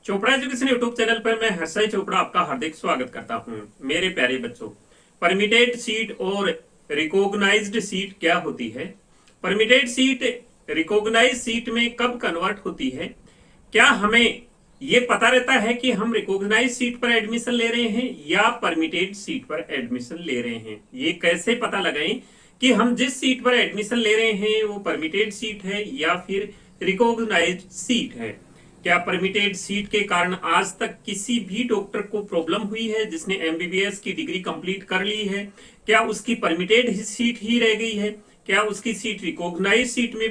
Chopra education YouTube channel पर मैं हर्षय चोपड़ा आपका हार्दिक स्वागत करता हूं। मेरे प्यारे बच्चों, परमिटेड सीट और रिकॉग्नाइज्ड सीट क्या होती है? परमिटेड सीट रिकॉग्नाइज्ड सीट में कब कन्वर्ट होती है? क्या हमें ये पता रहता है कि हम रिकॉग्नाइज्ड सीट पर एडमिशन ले रहे हैं या परमिटेड सीट पर एडमिशन ले रहे हैं? ये कैसे पता लगाएं कि हम जिस सीट पर एडमिशन ले रहे हैं वो परमिटेड सीट है या फिर रिकॉग्नाइज्ड सीट है? क्या परमिटेड सीट के कारण आज तक किसी भी डॉक्टर को प्रॉब्लम हुई है जिसने एमबीबीएस की डिग्री कंप्लीट कर ली है? क्या उसकी परमिटेड सीट ही रह गई है? क्या उसकी सीट रिकॉग्नाइज्ड सीट में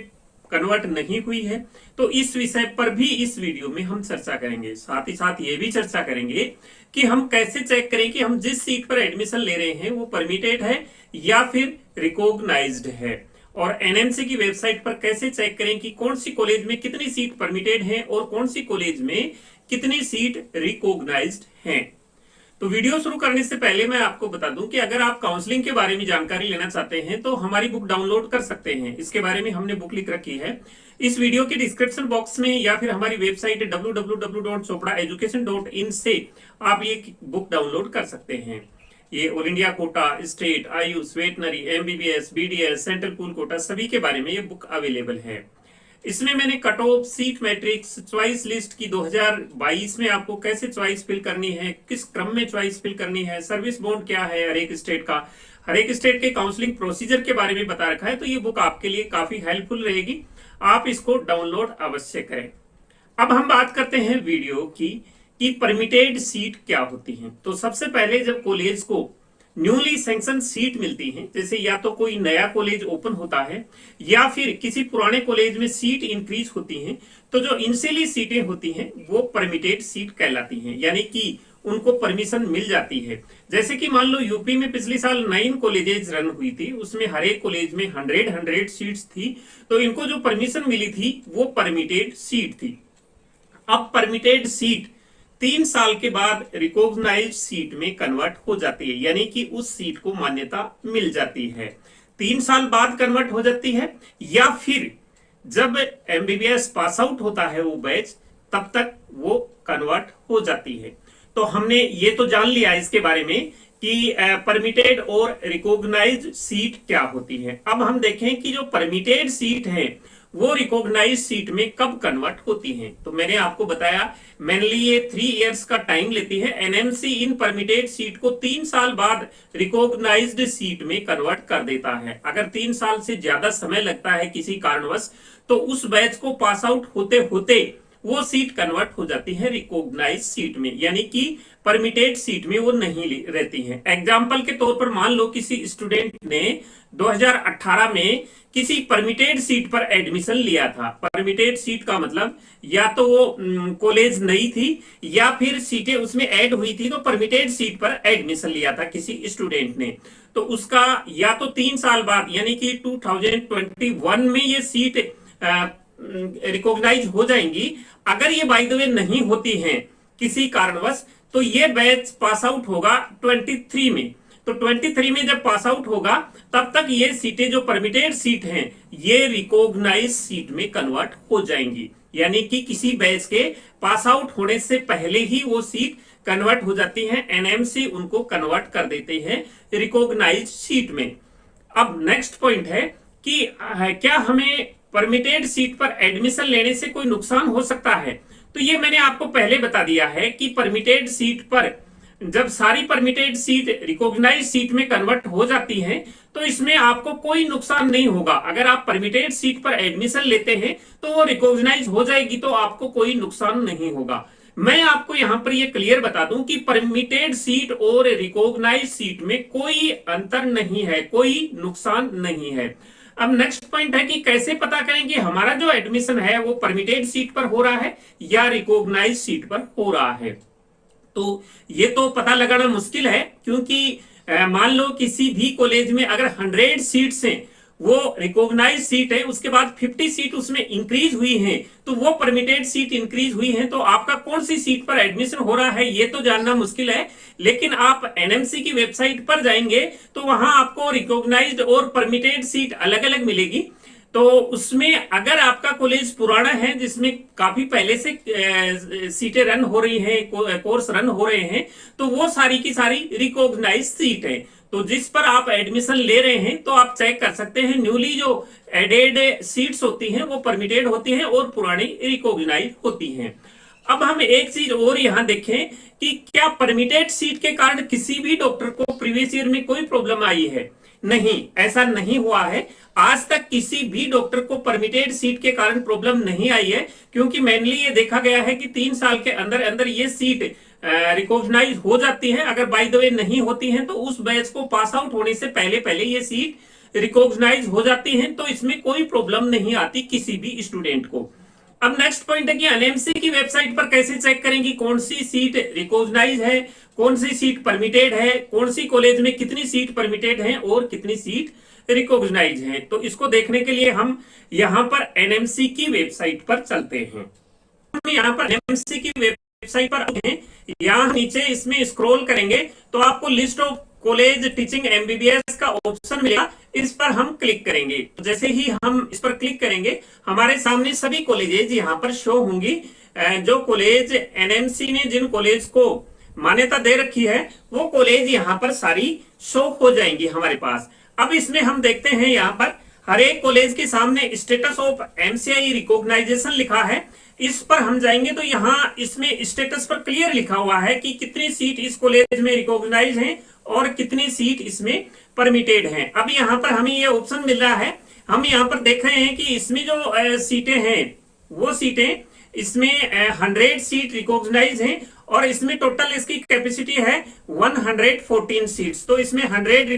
कन्वर्ट नहीं हुई है? तो इस विषय पर भी इस वीडियो में हम चर्चा करेंगे। साथ ही साथ ये भी चर्चा करेंगे कि हम कैसे चेक करें कि हम जिस सीट पर एडमिशन ले रहे हैं वो परमिटेड है या फिर रिकॉग्नाइज्ड है, और एनएमसी की वेबसाइट पर कैसे चेक करें कि कौन सी कॉलेज में कितनी सीट परमिटेड है और कौन सी कॉलेज में कितनी सीट रिकॉग्नाइज्ड हैं। तो वीडियो शुरू करने से पहले मैं आपको बता दूं कि अगर आप काउंसलिंग के बारे में जानकारी लेना चाहते हैं तो हमारी बुक डाउनलोड कर सकते हैं। इसके बारे में हमने बुक लिख रखी है इस वीडियो के डिस्क्रिप्शन बॉक्स में, या फिर हमारी वेबसाइट www.chopraeducation.in से आप ये बुक डाउनलोड कर सकते हैं। ये all India quota, state, AYUSH, veterinary, MBBS, BDS, central pool quota सभी के बारे में ये बुक अवेलेबल है। इसमें मैंने cut off, seat matrix, choice list की 2022 में आपको कैसे चॉइस फिल करनी है, किस क्रम में चॉइस फिल करनी है, सर्विस बॉन्ड क्या है हर एक स्टेट का, हर एक स्टेट के काउंसलिंग प्रोसीजर के बारे में बता रखा है। तो ये बुक आपके लिए काफी हेल्पफुल रहेगी, आप इसको डाउनलोड अवश्य करें। अब हम बात करते हैं वीडियो की कि परमिटेड सीट क्या होती है। तो सबसे पहले जब कॉलेज को न्यूली सैंक्शन सीट मिलती है, जैसे या तो कोई नया कॉलेज ओपन होता है या फिर किसी पुराने कॉलेज में सीट इंक्रीज होती है, तो जो इनिशियली सीटें होती हैं वो परमिटेड सीट कहलाती हैं, यानी कि उनको परमिशन मिल जाती है। जैसे कि मान लो यूपी में पिछले साल 9 कॉलेजेस रन हुई थी, उसमें हर एक कॉलेज में 100 सीट्स थी, तो इनको जो परमिशन मिली थी वो परमिटेड सीट थी। अब परमिटेड सीट 3 साल के बाद रिकॉग्नाइज्ड सीट में कन्वर्ट हो जाती है, यानी कि उस सीट को मान्यता मिल जाती है। 3 साल बाद कन्वर्ट हो जाती है, या फिर जब एमबीबीएस पास आउट होता है वो बैच, तब तक वो कन्वर्ट हो जाती है। तो हमने ये तो जान लिया इसके बारे में कि परमिटेड और रिकॉग्नाइज्ड सीट क्या होती है। अब हम देखें कि जो परमिटेड सीट है वो रिकॉग्नाइज्ड सीट में कब कन्वर्ट होती हैं। तो मैंने आपको बताया मेनली ये 3 इयर्स का टाइम लेती है। एनएमसी इन परमिटेड सीट को 3 साल बाद रिकॉग्नाइज्ड सीट में कन्वर्ट कर देता है। अगर 3 साल से ज्यादा समय लगता है किसी कारणवश, तो उस बैच को पास आउट होते होते वो सीट कन्वर्ट हो जाती है रिकॉग्नाइज्ड सीट में, यानी कि परमिटेड सीट में वो नहीं रहती है। एग्जाम्पल के तौर पर मान लो किसी स्टूडेंट ने 2018 में किसी परमिटेड सीट पर एडमिशन लिया था। परमिटेड सीट का मतलब या तो वो कॉलेज नई थी या फिर सीटें उसमें ऐड हुई थी, तो परमिटेड सीट पर एडमिशन लिया था किसी स्टूडेंट ने, तो उसका या तो 3 साल बाद यानी कि 2021 में ये सीट रिकॉग्नाइज हो जाएंगी। अगर ये बाय द वे नहीं होती हैं किसी कारणवश, तो ये बैच पास आउट होगा 23 में। तो 23 में जब पास आउट होगा तब तक ये सीटें जो परमिटेड सीट हैं ये रिकॉग्नाइज सीट में कन्वर्ट हो जाएंगी, यानी कि किसी बैच के पास आउट होने से पहले ही वो सीट कन्वर्ट हो जाती है। एनएमसी उनको कन्वर्ट कर देते हैं रिकॉग्नाइज सीट में। अब नेक्स्ट पॉइंट है कि क्या हमें परमिटेड सीट पर एडमिशन लेने से कोई नुकसान हो सकता है? तो ये मैंने आपको पहले बता दिया है कि परमिटेड सीट पर जब सारी परमिटेड सीट रिकॉग्नाइज्ड सीट में कन्वर्ट हो जाती हैं, तो इसमें आपको कोई नुकसान नहीं होगा। अगर आप परमिटेड सीट पर एडमिशन लेते हैं तो वो रिकॉग्नाइज हो जाएगी, तो आपको कोई नुकसान नहीं होगा। मैं आपको यहां पर ये क्लियर बता दूं कि परमिटेड सीट और रिकॉग्नाइज्ड सीट में कोई अंतर नहीं है, कोई नुकसान नहीं है। अब नेक्स्ट पॉइंट है कि कैसे पता करें कि हमारा जो एडमिशन है वो परमिटेड सीट पर हो रहा है या रिकॉग्नाइज्ड सीट पर हो रहा है। तो ये तो पता लगाना मुश्किल है, क्योंकि मान लो किसी भी कॉलेज में अगर 100 सीट्स हैं वो रिकॉग्नाइज सीट है, उसके बाद 50 सीट उसमें इंक्रीज हुई हैं, तो वो परमिटेड सीट इंक्रीज हुई हैं, तो आपका कौन सी सीट पर एडमिशन हो रहा है ये तो जानना मुश्किल है। लेकिन आप एनएमसी की वेबसाइट पर जाएंगे तो वहां आपको रिकॉग्नाइज्ड और परमिटेड सीट अलग अलग मिलेगी। तो उसमें अगर आपका कॉलेज पुराना है जिसमें काफी पहले से सीटें रन हो रही हैं, कोर्स रन हो रहे हैं, तो वो सारी की सारी रिकॉग्नाइज सीट है। तो जिस पर आप एडमिशन ले रहे हैं तो आप चेक कर सकते हैं, न्यूली जो एडेड सीट्स होती हैं वो परमिटेड होती हैं और पुरानी रिकॉग्नाइज होती हैं। अब हम एक चीज और यहां देखें कि क्या परमिटेड सीट के कारण किसी भी डॉक्टर को प्रीवियस ईयर में कोई प्रॉब्लम आई है? नहीं, ऐसा नहीं हुआ है। आज तक किसी भी डॉक्टर को परमिटेड सीट के कारण प्रॉब्लम नहीं आई है, क्योंकि मेनली ये देखा गया है कि 3 साल के अंदर अंदर ये सीट रिकॉग्नाइज हो जाती है। अगर बाय द वे नहीं होती है तो उस बैच को पास आउट होने से पहले पहले ये सीट रिकॉग्नाइज हो जाती है, तो इसमें कोई प्रॉब्लम नहीं आती किसी भी स्टूडेंट को। अब नेक्स्ट पॉइंट है कि एनएमसी की वेबसाइट पर कैसे चेक करेंगे कौन सी सीट रिकॉग्नाइज है, कौन सी सीट परमिटेड है, कौन सी कॉलेज में कितनी सीट परमिटेड है और कितनी सीट रिकॉग्नाइज है। तो इसको देखने के लिए हम यहां पर एनएमसी की वेबसाइट पर चलते हैं। हम यहां पर एनएमसी की वेबसाइट पर आते हैं, यहां नीचे इसमें स्क्रॉल करेंगे तो आपको list of college teaching MBBS का ऑप्शन मिलेगा, इस पर हम क्लिक करेंगे। जैसे ही हम इस पर क्लिक करेंगे हमारे सामने सभी कॉलेजेज यहाँ पर शो होंगी। जो कॉलेज एनएमसी ने जिन कॉलेज को मान्यता दे रखी है वो कॉलेज यहाँ पर सारी शो हो जाएंगी हमारे पास। अब इसमें हम देखते हैं यहाँ पर हर एक कॉलेज के सामने स्टेटस ऑफ एमसीआई रिकॉग्नाइजेशन लिखा है। इस पर हम जाएंगे तो यहाँ इसमें स्टेटस पर क्लियर लिखा हुआ है कि कितनी सीट इस कॉलेज में रिकॉग्नाइज है और कितनी सीट इसमें परमिटेड है। अब यहाँ पर हमें ये ऑप्शन मिल रहा है, हम यहाँ पर देख रहे हैं कि इसमें जो सीटें हैं वो सीटें इसमें 100 सीट रिकॉग्नाइज हैं और इसमें टोटल इसकी कैपेसिटी है 114 सीट्स। तो इसमें 100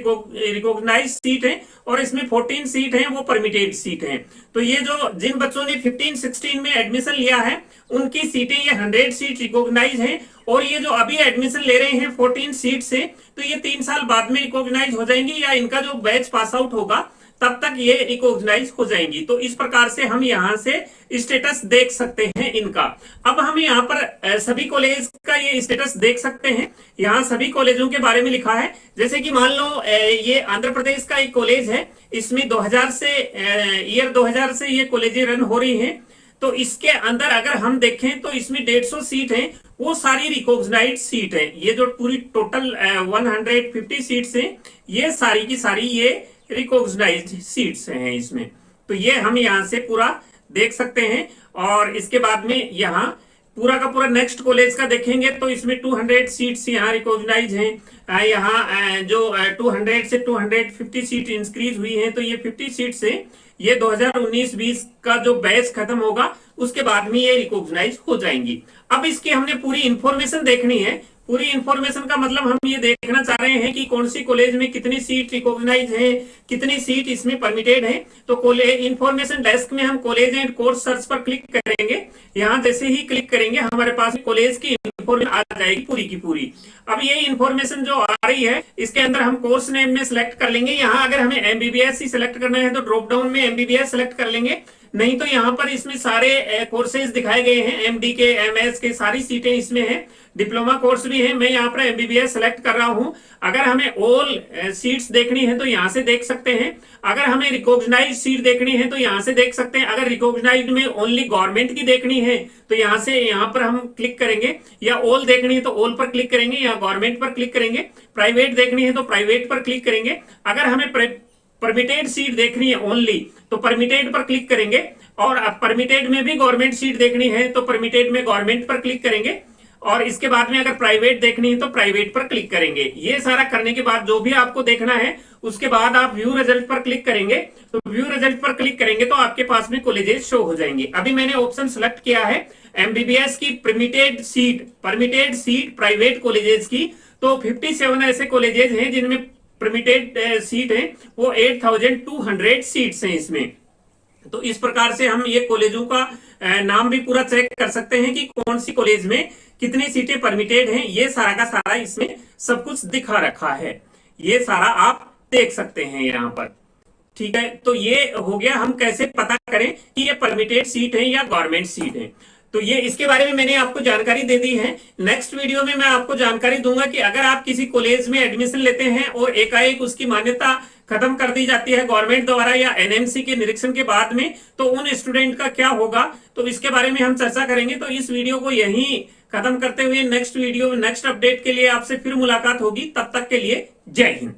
रिकॉग्नाइज सीट है और इसमें 14 सीट हैं वो परमिटेड सीट हैं। तो ये जो जिन बच्चों ने 15-16 में एडमिशन लिया है उनकी सीटें ये 100 सीट रिकॉग्नाइज हैं और ये जो अभी एडमिशन ले रहे हैं 14 सीट से, तो ये 3 साल बाद में रिकॉग्नाइज हो जाएंगी या इनका जो बैच पास आउट होगा तब तक ये रिकॉग्नाइज हो जाएंगी। तो इस प्रकार से हम यहाँ से स्टेटस देख सकते हैं इनका। अब हम यहाँ पर सभी कॉलेज का ये स्टेटस देख सकते हैं। यहाँ सभी कॉलेजों के बारे में लिखा है, जैसे कि मान लो ये आंध्र प्रदेश का एक कॉलेज है, इसमें 2000 से ईयर 2000 से ये कॉलेजें रन हो रही हैं। तो इसके अंदर अगर हम देखें तो इसमें 150 सीट है वो सारी रिकॉग्नाइज्ड सीट है। ये जो पूरी टोटल 150 सीट्स हैं ये सारी की सारी ये रिकॉग्नाइज्ड सीट्स हैं इसमें। तो ये हम यहाँ से पूरा देख सकते हैं। और इसके बाद में यहाँ पूरा का पूरा नेक्स्ट कॉलेज का देखेंगे तो इसमें 200 सीट्स यहाँ रिकॉग्नाइज हैं। यहाँ जो 200 से 250 सीट इंक्रीज हुई हैं, तो ये 50 सीट से ये 2019-20 का जो बैच खत्म होगा उसके बाद में ये रिकॉग्नाइज हो जाएंगी। अब इसकी हमने पूरी इंफॉर्मेशन देखनी है। पूरी इंफॉर्मेशन का मतलब हम ये देखना चाह रहे हैं कि कौन सी कॉलेज में कितनी सीट रिकॉग्नाइज है, कितनी सीट इसमें परमिटेड है। तो कॉलेज इंफॉर्मेशन डेस्क में हम कॉलेज एंड कोर्स सर्च पर क्लिक करेंगे। यहाँ जैसे ही क्लिक करेंगे हमारे पास कॉलेज की इंफॉर्मेशन आ जाएगी पूरी की पूरी। अब ये इंफॉर्मेशन जो आ रही है इसके अंदर हम कोर्स नेम में सिलेक्ट कर लेंगे। यहाँ अगर हमें एमबीबीएस ही सिलेक्ट करना है तो ड्रॉप डाउन में एमबीबीएस सिलेक्ट कर लेंगे, नहीं तो यहाँ पर इसमें सारे कोर्सेज दिखाए गए हैं, एमडी के एमएस के सारी सीटें इसमें हैं, डिप्लोमा कोर्स भी है। मैं यहाँ पर एमबीबीएस सेलेक्ट कर रहा हूँ। अगर हमें ऑल सीट्स देखनी है तो यहाँ से देख सकते हैं। अगर हमें रिकॉग्नाइज सीट देखनी है तो यहाँ से देख सकते हैं। अगर रिकॉग्नाइज में ओनली गवर्नमेंट की देखनी है तो यहाँ से यहाँ पर हम क्लिक करेंगे, या ऑल देखनी है तो ऑल पर क्लिक करेंगे या गवर्नमेंट पर क्लिक करेंगे। प्राइवेट देखनी है तो प्राइवेट पर क्लिक करेंगे। अगर हमें परमिटेड सीट देखनी है ओनली तो परमिटेड पर क्लिक करेंगे, और परमिटेड में भी गवर्नमेंट सीट देखनी है तो परमिटेड में गवर्नमेंट पर क्लिक करेंगे, और इसके बाद में अगर प्राइवेट देखनी है तो प्राइवेट पर क्लिक करेंगे। ये सारा करने के बाद जो भी आपको देखना है उसके बाद आप व्यू रिजल्ट पर क्लिक करेंगे। तो व्यू रिजल्ट पर क्लिक करेंगे तो आपके पास में कॉलेजेस शो हो जाएंगे। अभी मैंने ऑप्शन सेलेक्ट किया है एमबीबीएस की परमिटेड सीट प्राइवेट कॉलेजेस की। तो 57 ऐसे कॉलेजेस हैं जिनमें परमिटेड सीट है, वो 8200 सीट्स हैं इसमें। तो इस प्रकार से हम ये कॉलेजों का नाम भी पूरा चेक कर सकते हैं कि कौन सी कॉलेज में कितनी सीटें परमिटेड हैं। ये सारा का सारा इसमें सब कुछ दिखा रखा है, ये सारा आप देख सकते हैं यहाँ पर। ठीक है, तो ये हो गया हम कैसे पता करें कि ये परमिटेड सीट है या गवर्नमेंट सीट है। तो ये इसके बारे में मैंने आपको जानकारी दे दी है। नेक्स्ट वीडियो में मैं आपको जानकारी दूंगा कि अगर आप किसी कॉलेज में एडमिशन लेते हैं और एकाएक उसकी मान्यता खत्म कर दी जाती है गवर्नमेंट द्वारा या एनएमसी के निरीक्षण के बाद में, तो उन स्टूडेंट का क्या होगा, तो इसके बारे में हम चर्चा करेंगे। तो इस वीडियो को यहीं खत्म करते हुए नेक्स्ट वीडियो, नेक्स्ट अपडेट के लिए आपसे फिर मुलाकात होगी। तब तक के लिए जय हिंद।